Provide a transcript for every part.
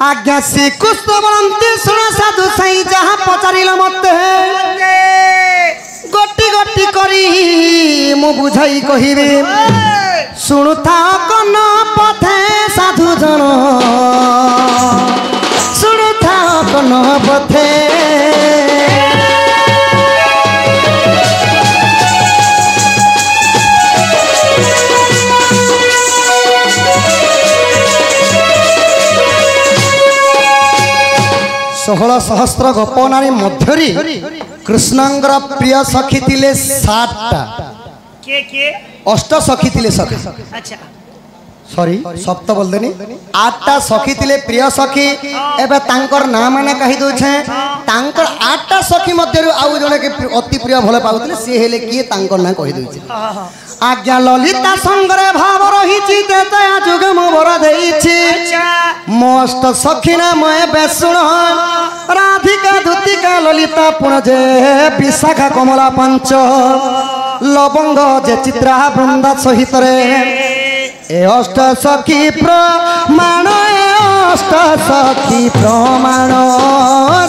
आज्ञा श्रीकृष्ण बोलते सुन साधु साई जहाँ पचारिल मत गोटी गोटी करी मु बुझाई कहिबे शुणुथा कन पथे साधु जन शुणुथा कन पथे षोहल सहस्र गोपनारी मध्यरी कृष्णंगर प्रिय सखी थिले 7टा के अष्ट सखी थिले सखी अच्छा सॉरी सप्त बोल देनी 8टा सखी थिले प्रिय सखी एबे तांकर नाम माने कहि दउ छे तांकर 8टा सखी मध्यरु आउ जने के अति प्रिय भले पाउतले से हेले किए तांकर ना कहि दउ छे आज्ञा ललिता संगरे भाव रहिछि तेतया जुग मोर देइछि मस्त सखी नाम बेसुण राधिका धुतिका ललिता पुणजे विशाखा कमला पंच लवंग जे चित्रा वृंदा सहित रे ए अष्ट सखी प्रमाण अष्ट सखी प्रमाण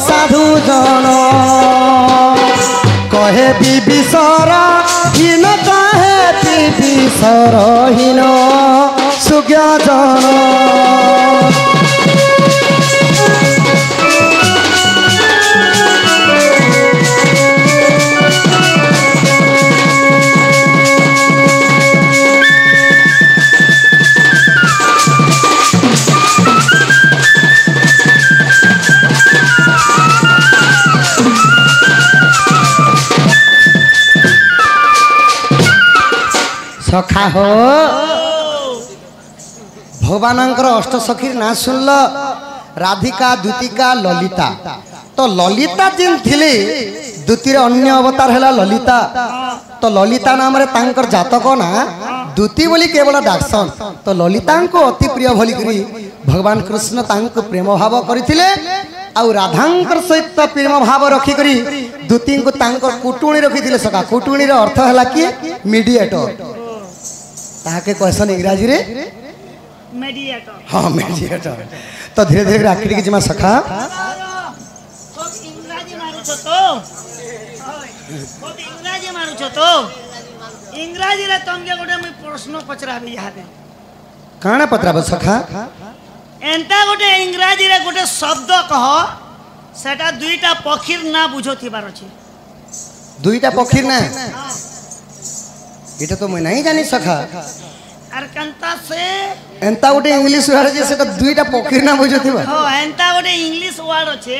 साधु जन कहे विभीषण हीन कहे विभीषण हीन सुज्ञ जन सखा हो भगवानंकर अष्ट सखी ना सुनल राधिका द्युतिका ललिता तो ललिता जिन थिले द्युतिर अन्य अवतार हैला ललिता तो ललिता नाम रे तांकर जातक ना द्युति बोली केवल डाक्सन तो ललिता को अति प्रिय भली करी भगवान कृष्ण तांको प्रेम भाव करथिले आउ राधांकर सहित प्रेम भाव रखी करी द्युति को तांकर कुटुणी रखिथिले सखा कुटुणी रो अर्थ हैला कि मीडिएटर ताके क्वेश्चन इंग्रजी रे मीडिएटर हां मीडिएटर तो धीरे धीरे आखिरी के जमा सखा तो इंग्रजी मारू छ तो इंग्रजी रे तंगे गोटे मैं प्रश्न पचराबी यादे काना पचराब सखा एंता गोटे इंग्रजी रे गोटे शब्द कह सेटा दुईटा पक्षीर ना बुझोथिबार अछि दुईटा पक्षीर ना इटा तो मैं नहीं जानी सखा आर कंता से एंता गोटे इंग्लिश वर्ड जे सेटा दुईटा पक्षीर ना बुझोथिबा हो एंता गोटे इंग्लिश वर्ड अछि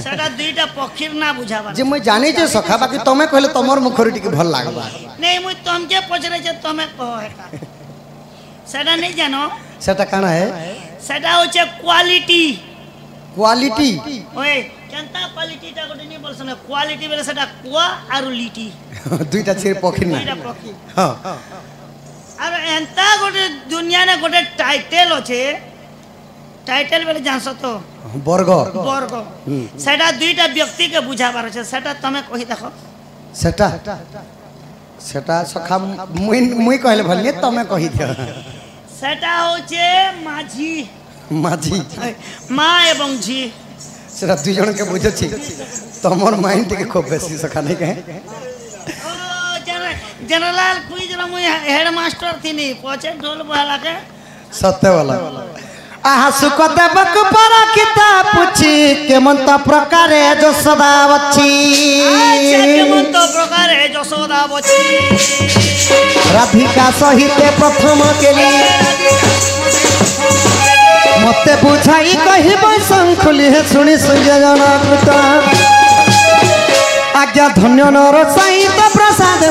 सेटा दुईटा पक्षीर ना बुझाबा जे मैं जानी जे सखा बाकी तमे कहले तमर मुखरी टिके भल लागबा नहीं मुई तमके पचरे छ तमे कह हेता सेटा नहीं जानो सेटा काना है सेटा होचे क्वालिटी क्वालिटी ओए केनता क्वालिटी ता गोटे नहीं बोलसन क्वालिटी बेले सेटा क्वा आरु लिटी दुईटा छेर पक्षी ना दुईटा पक्षी हां आर एंता गोटे दुनिया ने गोटे टाइटल होचे टाइटल बेले जानस तो वर्ग वर्ग सेटा दुईटा व्यक्ति के बुझाबार छै सेटा तमे कहि देखो सेटा सेटा सखा मुई कहले भलने तमे कहि दियो सेटा होचे माझी माझी माँ एवं झी सेटा दुई जन के बुझे छी तमर माइंड के खूब बेसी सखा नहीं कहे जनरल क्विज रे मुई हेड मास्टर थिनी पछे ढोल बहला के सत्य वाला आहा सुकते बक पर किता पुछि केमंत प्रकारे जसोदा बच्ची केमंत प्रकारे जसोदा बच्ची राधिका सहित प्रथम केली मते बुझाई कहिब संखुली हे सुनी सूर्य जनकृत आज्ञा धन्य नर सहित प्रसाद